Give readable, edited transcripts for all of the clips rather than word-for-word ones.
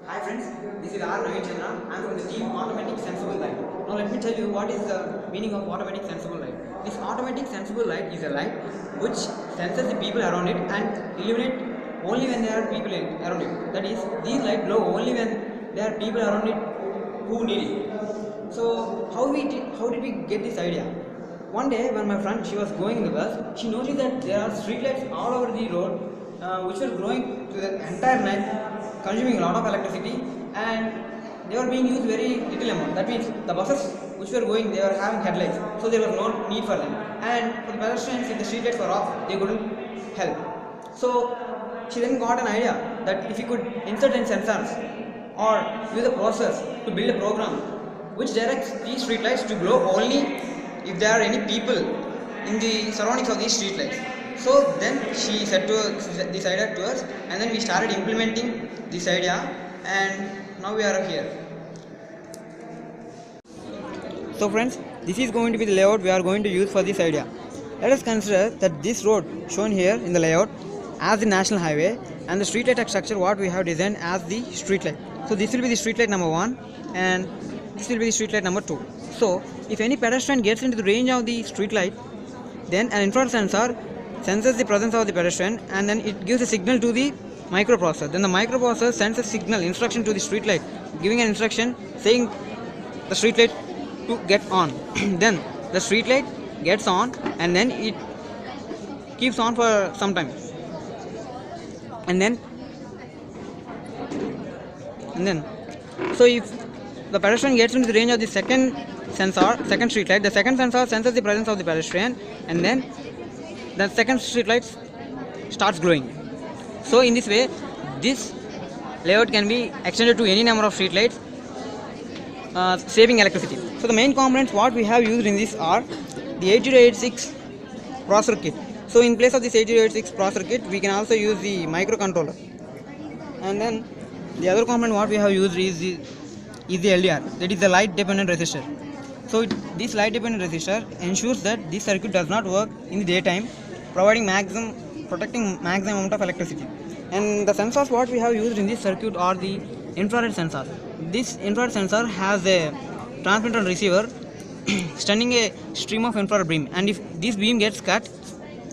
Hi friends, this is R. Naveen Chandra. I am from the team Automatic Sensible Light. Now let me tell you what is the meaning of automatic sensible light. This automatic sensible light is a light which senses the people around it and illuminate only when there are people around it. That is, these lights glow only when there are people around it who need it. So how did we get this idea? One day when my friend she was going in the bus, she noticed that there are street lights all over the road which were glowing to the entire night, consuming a lot of electricity, and they were being used very little amount. That means the buses which were going, they were having headlights, so there was no need for them. And for the pedestrians, if the street lights were off, they couldn't help. So she then got an idea that if you could insert in sensors or use a process to build a program which directs these street lights to glow only if there are any people in the surroundings of these street lights. So then she said this idea to us, and then we started implementing this idea, and now we are here. So friends, this is going to be the layout we are going to use for this idea. Let us consider that this road shown here in the layout as the national highway, and the street light structure what we have designed as the street light. So this will be the street light number 1, and this will be the street light number 2. So if any pedestrian gets into the range of the street light, then an infrared sensor senses the presence of the pedestrian, and then it gives a signal to the microprocessor. Then the microprocessor sends a signal instruction to the street light, giving an instruction saying the street light to get on. Then the street light gets on, and then it keeps on for some time, and then so if the pedestrian gets into the range of the second street light, the second sensor senses the presence of the pedestrian, and then the second street light starts glowing. So in this way, this layout can be extended to any number of street lights, saving electricity. So the main components what we have used in this are the 8086 processor kit. So in place of this 8086 processor kit, we can also use the microcontroller. And then the other component what we have used is the LDR, that is the light dependent resistor. So this light dependent resistor ensures that this circuit does not work in the daytime, protecting maximum amount of electricity. And the sensors what we have used in this circuit are the infrared sensor. This infrared sensor has a transmitter and receiver sending a stream of infrared beam, and if this beam gets cut,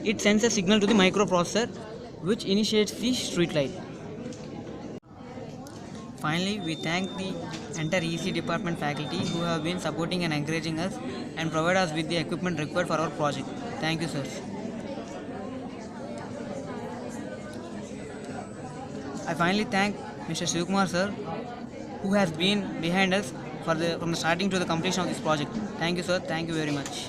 it sends a signal to the microprocessor which initiates the street light. Finally, we thank the entire EC department faculty who have been supporting and encouraging us and provide us with the equipment required for our project. Thank you, sirs. I finally thank Mr. Shivkumar sir, who has been behind us from the starting to the completion of this project. Thank you, sir. Thank you very much.